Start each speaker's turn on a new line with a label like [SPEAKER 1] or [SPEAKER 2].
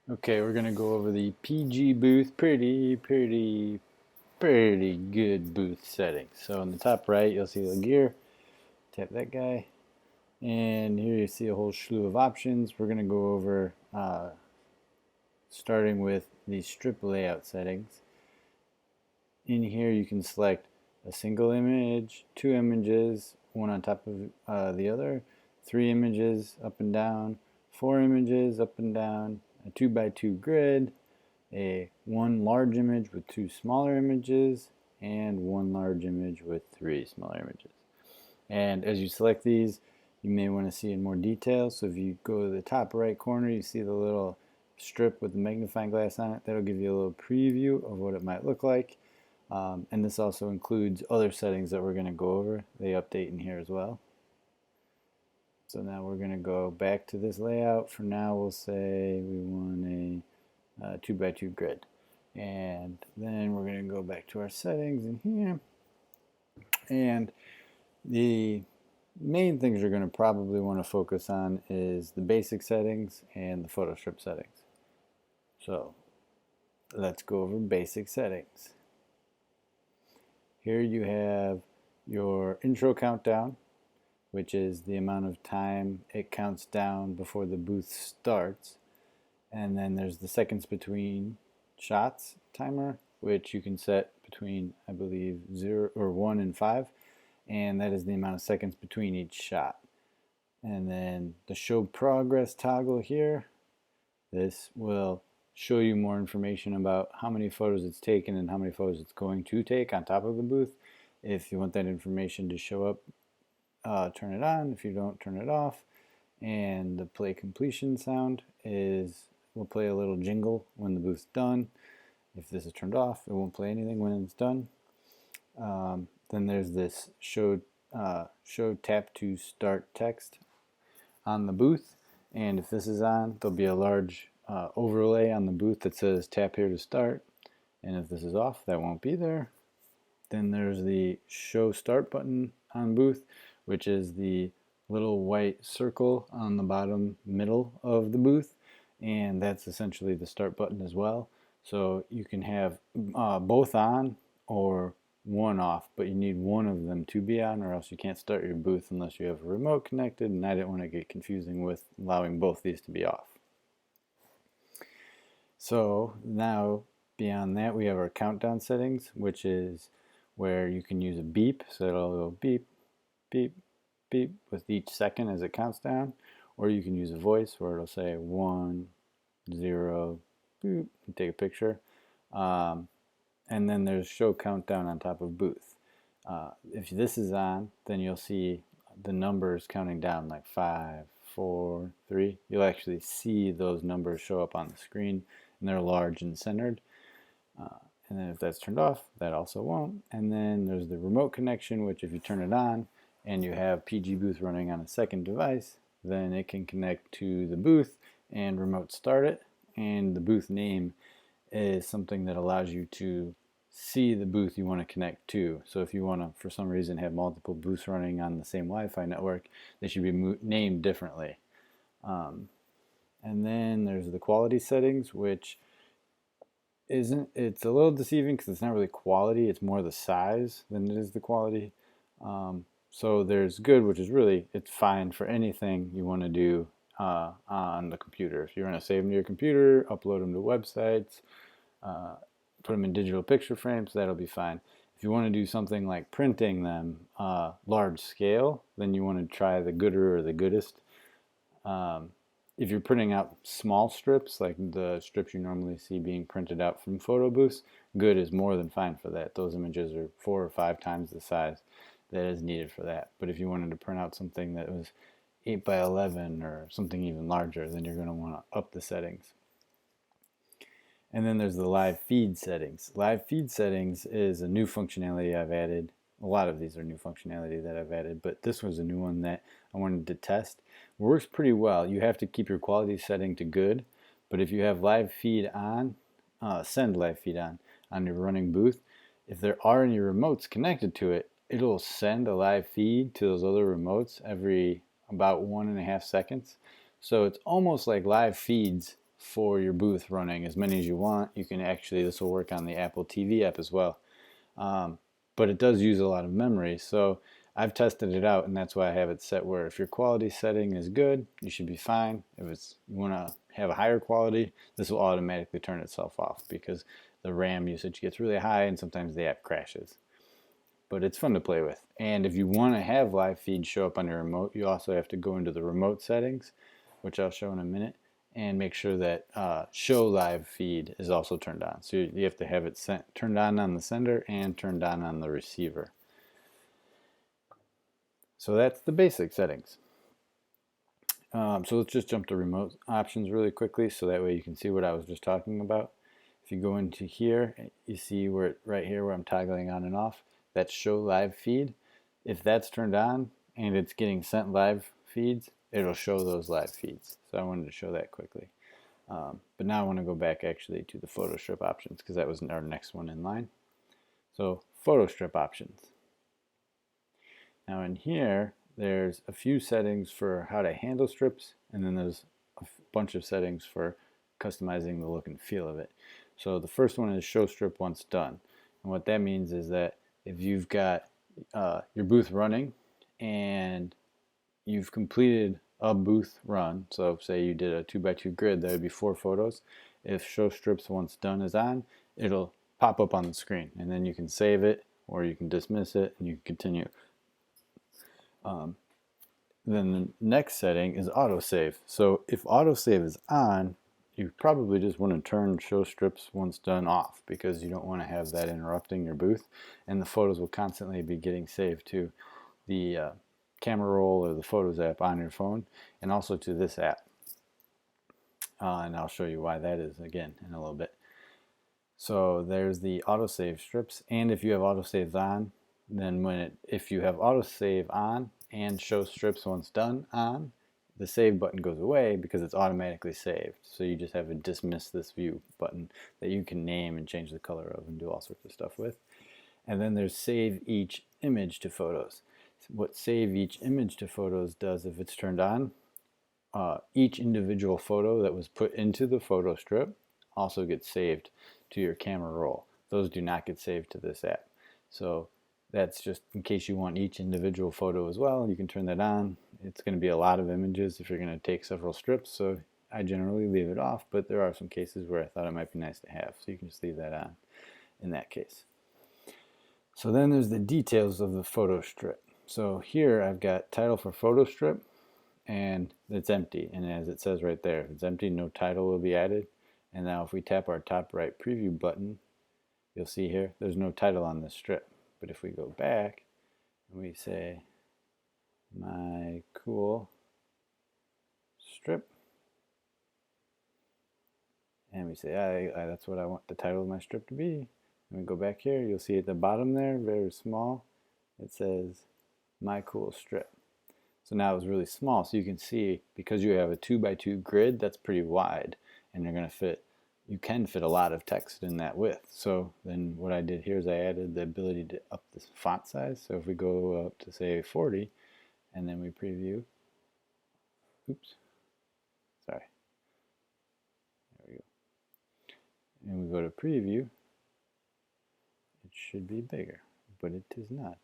[SPEAKER 1] Okay, we're gonna go over the PG booth. Pretty good booth settings. So in the top right, you'll see the gear. Tap that guy, and here you see a whole slew of options. We're gonna go over starting with the strip layout settings. In here, you can select a single image, two images, one on top of the other, three images up and down, four images up and down, a 2x2 grid, a one large image with two smaller images, and one large image with three smaller images. And as you select these, you may want to see in more detail. So if you go to the top right corner, you see the little strip with the magnifying glass on it. That'll give you a little preview of what it might look like. And this also includes other settings that we're going to go over. They update in here as well. So now we're going to go back to this layout. For now, we'll say we want a 2x2 grid. And then we're going to go back to our settings in here. And the main things you're going to probably want to focus on is the basic settings and the photo strip settings. So let's go over basic settings. Here you have your intro countdown, which is the amount of time it counts down before the booth starts. And then there's the seconds between shots timer, which you can set between, I believe, 0 or 1 and 5, and that is the amount of seconds between each shot. And then the show progress toggle here, this will show you more information about how many photos it's taken and how many photos it's going to take on top of the booth. If you want that information to show up, turn it on. If you don't, turn it off. And the play completion sound will play a little jingle when the booth's done. If this is turned off, it won't play anything when it's done. Then there's this show tap to start text on the booth, and if this is on, there'll be a large overlay on the booth that says tap here to start, and if this is off, that won't be there. Then there's the show start button on booth, which is the little white circle on the bottom middle of the booth, and that's essentially the start button as well. So you can have both on or one off, but you need one of them to be on, or else you can't start your booth unless you have a remote connected, and I didn't want to get confusing with allowing both these to be off. So now beyond that, we have our countdown settings, which is where you can use a beep, so it'll go beep, beep, beep with each second as it counts down, or you can use a voice where it'll say 1, 0, boop, and take a picture. And then there's show countdown on top of booth. If this is on, then you'll see the numbers counting down like 5, 4, 3. You'll actually see those numbers show up on the screen, and they're large and centered. And then if that's turned off, that also won't. And then there's the remote connection, which if you turn it on and you have PG Booth running on a second device, then it can connect to the booth and remote start it. And the booth name is something that allows you to see the booth you want to connect to. So if you want to, for some reason, have multiple booths running on the same Wi-Fi network, they should be named differently. And then there's the quality settings, which it's a little deceiving because it's not really quality, it's more the size than it is the quality. So there's good, which is really, it's fine for anything you want to do on the computer. If you want to save them to your computer, upload them to websites, put them in digital picture frames, that'll be fine. If you want to do something like printing them large scale, then you want to try the gooder or the goodest. If you're printing out small strips, like the strips you normally see being printed out from photo booths, good is more than fine for that. Those images are 4 or 5 times the size that is needed for that. But if you wanted to print out something that was 8 by 11 or something even larger, then you're going to want to up the settings. And then there's the live feed settings. Live feed settings is a new functionality I've added. A lot of these are new functionality that I've added, but this was a new one that I wanted to test. It works pretty well. You have to keep your quality setting to good, but if you have live feed on, send live feed on your running booth, if there are any remotes connected to it, it'll send a live feed to those other remotes every about 1.5 seconds. So it's almost like live feeds for your booth running as many as you want. You can actually, this will work on the Apple TV app as well. But it does use a lot of memory, so I've tested it out, and that's why I have it set where if your quality setting is good, you should be fine. If you want to have a higher quality, this will automatically turn itself off because the RAM usage gets really high and sometimes the app crashes. But it's fun to play with. And if you want to have live feed show up on your remote, you also have to go into the remote settings, which I'll show in a minute, and make sure that show live feed is also turned on. So you have to have it turned on the sender and turned on the receiver. So that's the basic settings. So let's just jump to remote options really quickly so that way you can see what I was just talking about. If you go into here, you see where right here where I'm toggling on and off, that's show live feed. If that's turned on and it's getting sent live feeds, it'll show those live feeds. So I wanted to show that quickly. But now I want to go back actually to the photo strip options because that was our next one in line. So photo strip options. Now in here, there's a few settings for how to handle strips, and then there's a bunch of settings for customizing the look and feel of it. So the first one is show strip once done. And what that means is that if you've got your booth running and you've completed a booth run, so say you did a 2x2 grid, that would be 4 photos. If show strips once done is on, it'll pop up on the screen, and then you can save it or you can dismiss it and you can continue. Then the next setting is autosave. So if autosave is on, you probably just want to turn show strips once done off because you don't want to have that interrupting your booth, and the photos will constantly be getting saved to the camera roll or the Photos app on your phone, and also to this app. And I'll show you why that is again in a little bit. So there's the autosave strips, and if you have autosaves on, then if you have autosave on and show strips once done on, the save button goes away because it's automatically saved. So you just have a dismiss this view button that you can name and change the color of and do all sorts of stuff with. And then there's save each image to photos. What save each image to photos does, if it's turned on, each individual photo that was put into the photo strip also gets saved to your camera roll. Those do not get saved to this app. So that's just in case you want each individual photo as well. You can turn that on. It's going to be a lot of images if you're going to take several strips, so I generally leave it off, but there are some cases where I thought it might be nice to have, so you can just leave that on in that case. So then there's the details of the photo strip. So here I've got title for photo strip, and it's empty, and as it says right there, if it's empty, no title will be added. And now if we tap our top right preview button, you'll see here there's no title on this strip. But if we go back and we say my cool strip, and we say that's what I want the title of my strip to be, and we go back here, you'll see at the bottom there, very small, it says my cool strip. So now it's really small, so you can see because you have a 2x2 grid that's pretty wide, and you're going to fit, you can fit a lot of text in that width. So then what I did here is I added the ability to up the font size. So if we go up to say 40 and then we preview, oops, sorry, there we go, and we go to preview, it should be bigger, but it is not.